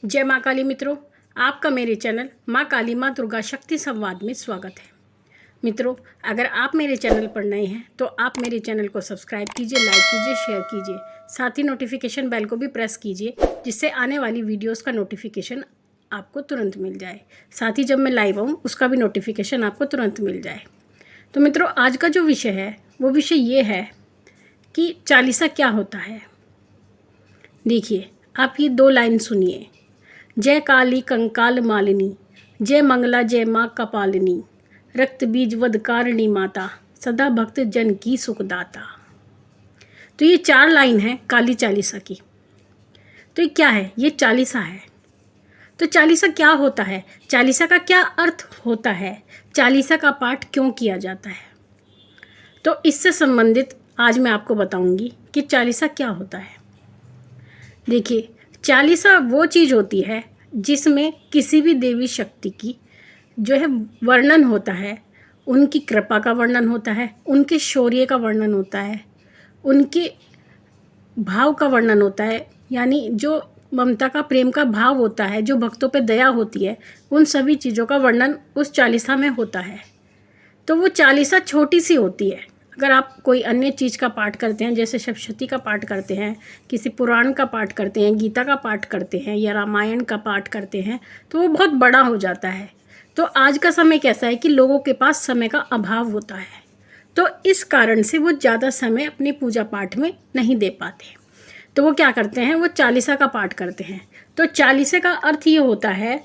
जय माँ काली मित्रों, आपका मेरे चैनल माँ काली माँ दुर्गा शक्ति संवाद में स्वागत है। मित्रों, अगर आप मेरे चैनल पर नए हैं तो आप मेरे चैनल को सब्सक्राइब कीजिए, लाइक कीजिए, शेयर कीजिए, साथ ही नोटिफिकेशन बेल को भी प्रेस कीजिए, जिससे आने वाली वीडियोस का नोटिफिकेशन आपको तुरंत मिल जाए। साथ ही जब मैं लाइव आऊँ उसका भी नोटिफिकेशन आपको तुरंत मिल जाए। तो मित्रों, आज का जो विषय है वो विषय ये है कि चालीसा क्या होता है। देखिए, आप ये 2 लाइन सुनिए। जय काली कंकाल मालिनी, जय मंगला जय माँ कपालिनी, रक्त बीज वधकारिणी माता, सदा भक्त जन की सुखदाता। तो ये 4 लाइन है काली चालीसा की। तो ये क्या है? ये चालीसा है। तो चालीसा क्या होता है? चालीसा का क्या अर्थ होता है? चालीसा का पाठ क्यों किया जाता है? तो इससे संबंधित आज मैं आपको बताऊंगी कि चालीसा क्या होता है। देखिए, चालीसा वो चीज़ होती है जिसमें किसी भी देवी शक्ति की जो है वर्णन होता है, उनकी कृपा का वर्णन होता है, उनके शौर्य का वर्णन होता है, उनके भाव का वर्णन होता है, यानी जो ममता का, प्रेम का भाव होता है, जो भक्तों पे दया होती है, उन सभी चीज़ों का वर्णन उस चालीसा में होता है। तो वो चालीसा छोटी सी होती है। अगर आप कोई अन्य चीज़ का पाठ करते हैं, जैसे सप्तशती का पाठ करते हैं, किसी पुराण का पाठ करते हैं, गीता का पाठ करते हैं या रामायण का पाठ करते हैं, तो वो बहुत बड़ा हो जाता है। तो आज का समय कैसा है कि लोगों के पास समय का अभाव होता है, तो इस कारण से वो ज़्यादा समय अपने पूजा पाठ में नहीं दे पाते। तो वो क्या करते हैं? वो चालीसा का पाठ करते हैं। तो चालीसे का अर्थ ये होता है,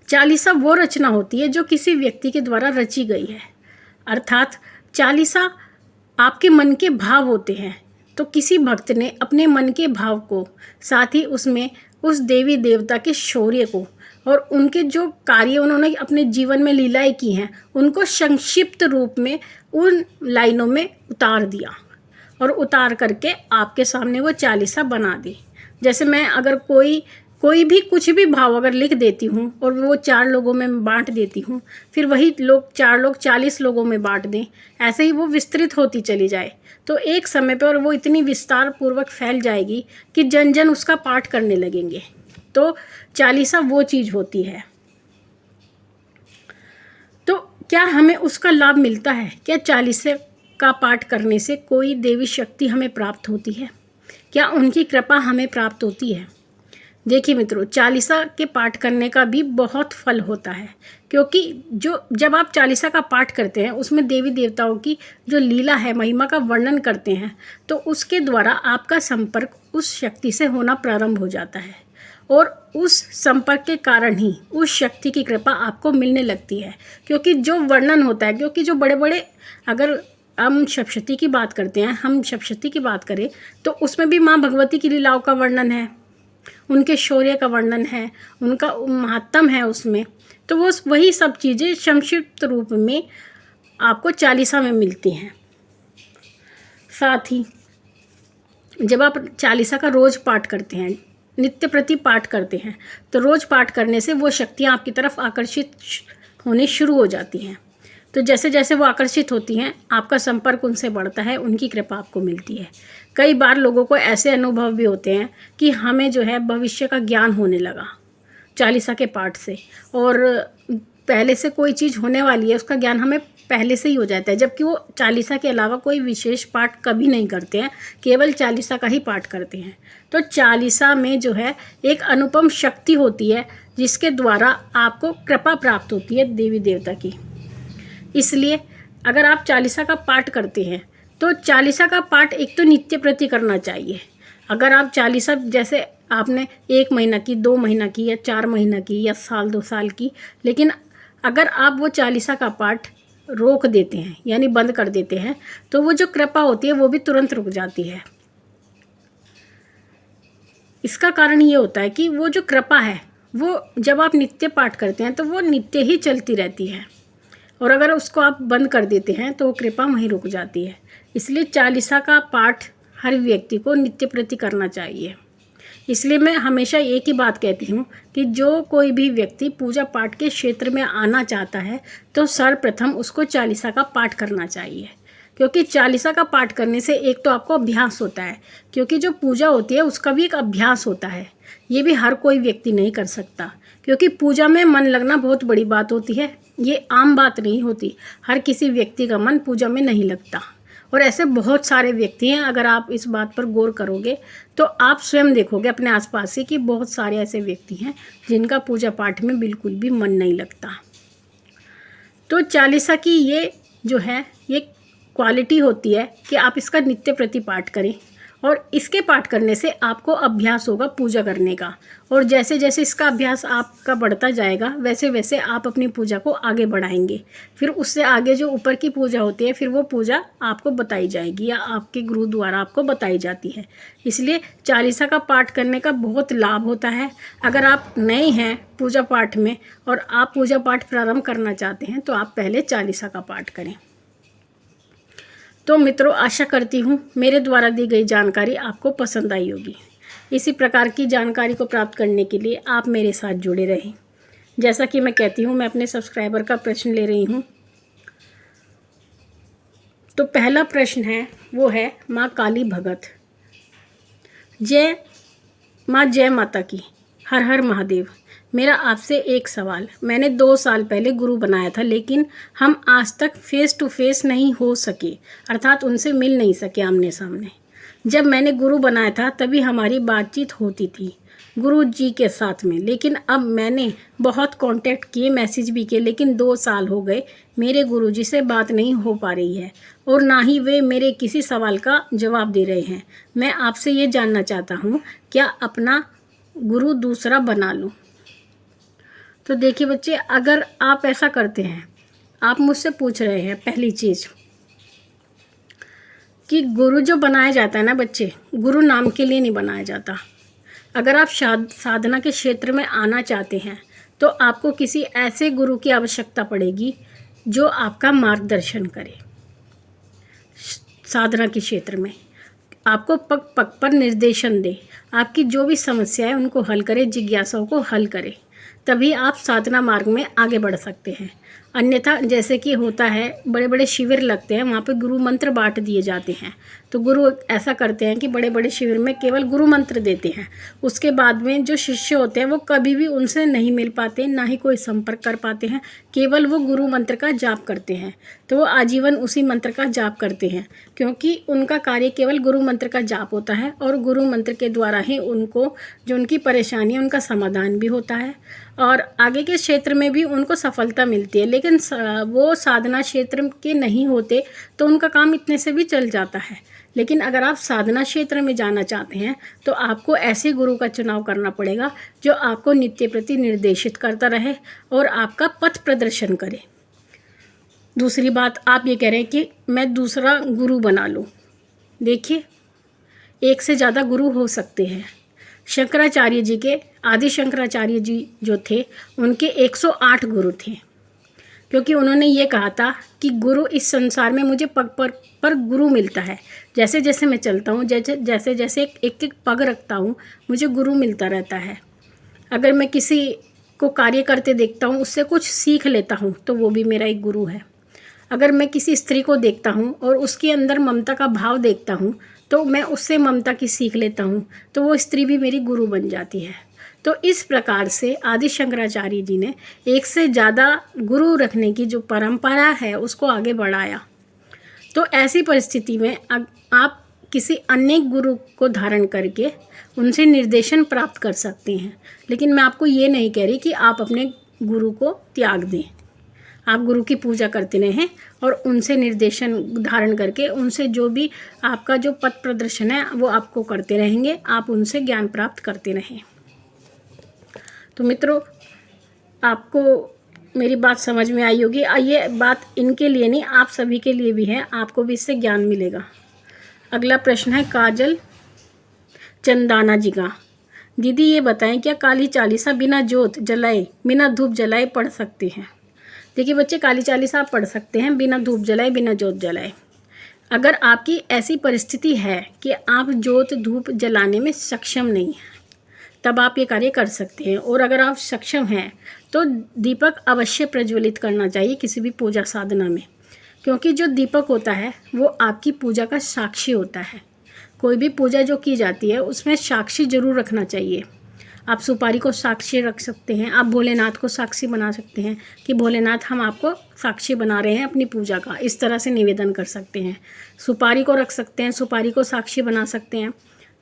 चालीसा वो रचना होती है जो किसी व्यक्ति के द्वारा रची गई है। अर्थात चालीसा आपके मन के भाव होते हैं। तो किसी भक्त ने अपने मन के भाव को, साथ ही उसमें उस देवी देवता के शौर्य को और उनके जो कार्य उन्होंने अपने जीवन में लीलाएं की हैं, उनको संक्षिप्त रूप में उन लाइनों में उतार दिया और उतार करके आपके सामने वो चालीसा बना दी। जैसे मैं अगर कोई भी कुछ भी भाव अगर लिख देती हूँ और वो 4 लोगों में बांट देती हूँ, फिर वही लोग 4 लोग 40 लोगों में बांट दें, ऐसे ही वो विस्तृत होती चली जाए, तो एक समय पर और वो इतनी विस्तार पूर्वक फैल जाएगी कि जन जन उसका पाठ करने लगेंगे। तो चालीसा वो चीज़ होती है। तो क्या हमें उसका लाभ मिलता है? क्या चालीसे का पाठ करने से कोई देवी शक्ति हमें प्राप्त होती है? क्या उनकी कृपा हमें प्राप्त होती है? देखिए मित्रों, चालीसा के पाठ करने का भी बहुत फल होता है, क्योंकि जब आप चालीसा का पाठ करते हैं, उसमें देवी देवताओं की जो लीला है, महिमा का वर्णन करते हैं, तो उसके द्वारा आपका संपर्क उस शक्ति से होना प्रारंभ हो जाता है और उस संपर्क के कारण ही उस शक्ति की कृपा आपको मिलने लगती है। क्योंकि जो वर्णन होता है, क्योंकि जो बड़े बड़े, अगर हम सप्तशती की बात करते हैं, हम सप्तशती की बात करें तो उसमें भी माँ भगवती की लीलाओं का वर्णन है, उनके शौर्य का वर्णन है, उनका महात्म है उसमें। तो वो वही सब चीज़ें संक्षिप्त रूप में आपको चालीसा में मिलती हैं। साथ ही जब आप चालीसा का रोज़ पाठ करते हैं, नित्य प्रति पाठ करते हैं, तो रोज़ पाठ करने से वो शक्तियाँ आपकी तरफ आकर्षित होने शुरू हो जाती हैं। तो जैसे जैसे वो आकर्षित होती हैं, आपका संपर्क उनसे बढ़ता है, उनकी कृपा आपको मिलती है। कई बार लोगों को ऐसे अनुभव भी होते हैं कि हमें जो है भविष्य का ज्ञान होने लगा चालीसा के पाठ से, और पहले से कोई चीज़ होने वाली है उसका ज्ञान हमें पहले से ही हो जाता है, जबकि वो चालीसा के अलावा कोई विशेष पाठ कभी नहीं करते हैं, केवल चालीसा का ही पाठ करते हैं। तो चालीसा में जो है एक अनुपम शक्ति होती है, जिसके द्वारा आपको कृपा प्राप्त होती है देवी देवता की। इसलिए अगर आप चालीसा का पाठ करते हैं तो चालीसा का पाठ एक तो नित्य प्रति करना चाहिए। अगर आप चालीसा, जैसे आपने 1 महीना की, 2 महीना की या 4 महीना की या साल 2 साल की, लेकिन अगर आप वो चालीसा का पाठ रोक देते हैं, यानी बंद कर देते हैं, तो वो जो कृपा होती है वो भी तुरंत रुक जाती है। इसका कारण ये होता है कि वो जो कृपा है वो जब आप नित्य पाठ करते हैं तो वो नित्य ही चलती रहती है, और अगर उसको आप बंद कर देते हैं तो वो कृपा वहीं रुक जाती है। इसलिए चालीसा का पाठ हर व्यक्ति को नित्य प्रति करना चाहिए। इसलिए मैं हमेशा एक ही बात कहती हूँ कि जो कोई भी व्यक्ति पूजा पाठ के क्षेत्र में आना चाहता है तो सर्वप्रथम उसको चालीसा का पाठ करना चाहिए, क्योंकि चालीसा का पाठ करने से एक तो आपको अभ्यास होता है, क्योंकि जो पूजा होती है उसका भी एक अभ्यास होता है। ये भी हर कोई व्यक्ति नहीं कर सकता, क्योंकि पूजा में मन लगना बहुत बड़ी बात होती है। ये आम बात नहीं होती, हर किसी व्यक्ति का मन पूजा में नहीं लगता। और ऐसे बहुत सारे व्यक्ति हैं, अगर आप इस बात पर गौर करोगे तो आप स्वयं देखोगे अपने आसपास से कि बहुत सारे ऐसे व्यक्ति हैं जिनका पूजा पाठ में बिल्कुल भी मन नहीं लगता। तो चालीसा की ये जो है ये क्वालिटी होती है कि आप इसका नित्य प्रति पाठ करें, और इसके पाठ करने से आपको अभ्यास होगा पूजा करने का। और जैसे जैसे इसका अभ्यास आपका बढ़ता जाएगा वैसे वैसे आप अपनी पूजा को आगे बढ़ाएंगे। फिर उससे आगे जो ऊपर की पूजा होती है फिर वो पूजा आपको बताई जाएगी या आपके गुरु द्वारा आपको बताई जाती है। इसलिए चालीसा का पाठ करने का बहुत लाभ होता है। अगर आप नए हैं पूजा पाठ में और आप पूजा पाठ प्रारंभ करना चाहते हैं तो आप पहले चालीसा का पाठ करें। तो मित्रों, आशा करती हूँ मेरे द्वारा दी गई जानकारी आपको पसंद आई होगी। इसी प्रकार की जानकारी को प्राप्त करने के लिए आप मेरे साथ जुड़े रहें। जैसा कि मैं कहती हूँ, मैं अपने सब्सक्राइबर का प्रश्न ले रही हूँ। तो पहला प्रश्न है वो है माँ काली भगत। जय माँ, जय माता की, हर हर महादेव। मेरा आपसे एक सवाल, मैंने 2 साल पहले गुरु बनाया था, लेकिन हम आज तक फेस टू फेस नहीं हो सके, अर्थात उनसे मिल नहीं सके आमने सामने। जब मैंने गुरु बनाया था तभी हमारी बातचीत होती थी गुरु जी के साथ में, लेकिन अब मैंने बहुत कांटेक्ट किए, मैसेज भी किए, लेकिन 2 साल हो गए मेरे गुरु जी से बात नहीं हो पा रही है और ना ही वे मेरे किसी सवाल का जवाब दे रहे हैं। मैं आपसे ये जानना चाहता हूँ, क्या अपना गुरु दूसरा बना लूँ? तो देखिए बच्चे, अगर आप ऐसा करते हैं, आप मुझसे पूछ रहे हैं पहली चीज़ कि गुरु जो बनाया जाता है ना बच्चे, गुरु नाम के लिए नहीं बनाया जाता। अगर आप साधना के क्षेत्र में आना चाहते हैं तो आपको किसी ऐसे गुरु की आवश्यकता पड़ेगी जो आपका मार्गदर्शन करे साधना के क्षेत्र में, आपको पग पग पर निर्देशन दे, आपकी जो भी समस्या है उनको हल करे, जिज्ञासाओं को हल करे, तभी आप साधना मार्ग में आगे बढ़ सकते हैं। अन्यथा जैसे कि होता है, बड़े बड़े शिविर लगते हैं, वहाँ पे गुरु मंत्र बांट दिए जाते हैं। तो गुरु ऐसा करते हैं कि बड़े बड़े शिविर में केवल गुरु मंत्र देते हैं, उसके बाद में जो शिष्य होते हैं वो कभी भी उनसे नहीं मिल पाते, ना ही कोई संपर्क कर पाते हैं, केवल वो गुरु मंत्र का जाप करते हैं। तो वो आजीवन उसी मंत्र का जाप करते हैं, क्योंकि उनका कार्य केवल गुरु मंत्र का जाप होता है और गुरु मंत्र के द्वारा ही उनको जो उनकी परेशानी है उनका समाधान भी होता है और आगे के क्षेत्र में भी उनको सफलता मिलती है। लेकिन वो साधना क्षेत्र के नहीं होते तो उनका काम इतने से भी चल जाता है। लेकिन अगर आप साधना क्षेत्र में जाना चाहते हैं तो आपको ऐसे गुरु का चुनाव करना पड़ेगा जो आपको नित्य प्रति निर्देशित करता रहे और आपका पथ प्रदर्शन करे। दूसरी बात, आप ये कह रहे हैं कि मैं दूसरा गुरु बना लूँ। देखिए, एक से ज़्यादा गुरु हो सकते हैं। शंकराचार्य जी के, आदि शंकराचार्य जी जो थे उनके 108 गुरु थे, क्योंकि उन्होंने ये कहा था कि गुरु इस संसार में मुझे पग पर गुरु मिलता है। जैसे जैसे मैं चलता हूँ, जैसे जैसे एक एक पग रखता हूँ, मुझे गुरु मिलता रहता है। अगर मैं किसी को कार्य करते देखता हूँ, उससे कुछ सीख लेता हूँ, तो वो भी मेरा एक गुरु है। अगर मैं किसी स्त्री को देखता हूँ और उसके अंदर ममता का भाव देखता हूँ, तो मैं उससे ममता की सीख लेता हूँ, तो वो स्त्री भी मेरी गुरु बन जाती है। तो इस प्रकार से आदि शंकराचार्य जी ने एक से ज़्यादा गुरु रखने की जो परंपरा है उसको आगे बढ़ाया। तो ऐसी परिस्थिति में आप किसी अन्य गुरु को धारण करके उनसे निर्देशन प्राप्त कर सकते हैं। लेकिन मैं आपको ये नहीं कह रही कि आप अपने गुरु को त्याग दें। आप गुरु की पूजा करते रहें और उनसे निर्देशन धारण करके उनसे जो भी आपका जो पथ प्रदर्शन है वो आपको करते रहेंगे, आप उनसे ज्ञान प्राप्त करते रहें। तो मित्रों, आपको मेरी बात समझ में आई होगी। ये बात इनके लिए नहीं, आप सभी के लिए भी है, आपको भी इससे ज्ञान मिलेगा। अगला प्रश्न है काजल चंदाना जी का। दीदी ये बताएं, क्या काली चालीसा बिना जोत जलाए, बिना धूप जलाए पढ़ सकते हैं? देखिए बच्चे, काली चालीसा आप पढ़ सकते हैं बिना धूप जलाए, बिना जोत जलाए। अगर आपकी ऐसी परिस्थिति है कि आप जोत धूप जलाने में सक्षम नहीं हैं, तब आप ये कार्य कर सकते हैं। और अगर आप सक्षम हैं तो दीपक अवश्य प्रज्वलित करना चाहिए किसी भी पूजा साधना में, क्योंकि जो दीपक होता है वो आपकी पूजा का साक्षी होता है। कोई भी पूजा जो की जाती है उसमें साक्षी जरूर रखना चाहिए। आप सुपारी को साक्षी रख सकते हैं, आप भोलेनाथ को साक्षी बना सकते हैं कि भोलेनाथ हम आपको साक्षी बना रहे हैं अपनी पूजा का, इस तरह से निवेदन कर सकते हैं। सुपारी को रख सकते हैं, सुपारी को साक्षी बना सकते हैं।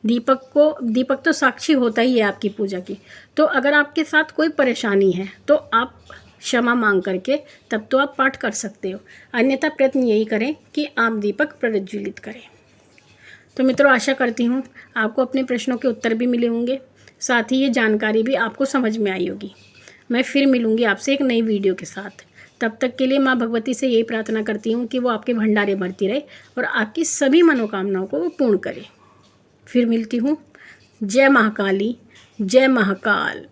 दीपक तो साक्षी होता ही है आपकी पूजा की। तो अगर आपके साथ कोई परेशानी है तो आप क्षमा मांग करके तब तो आप पाठ कर सकते हो, अन्यथा प्रयत्न यही करें कि आप दीपक प्रज्वलित करें। तो मित्रों, आशा करती हूँ आपको अपने प्रश्नों के उत्तर भी मिले होंगे, साथ ही ये जानकारी भी आपको समझ में आई होगी। मैं फिर मिलूँगी आपसे एक नई वीडियो के साथ। तब तक के लिए माँ भगवती से यही प्रार्थना करती हूँ कि वो आपके भंडारे भरती रहे और आपकी सभी मनोकामनाओं को वो पूर्ण करे। फिर मिलती हूँ। जय महाकाली, जय महाकाल।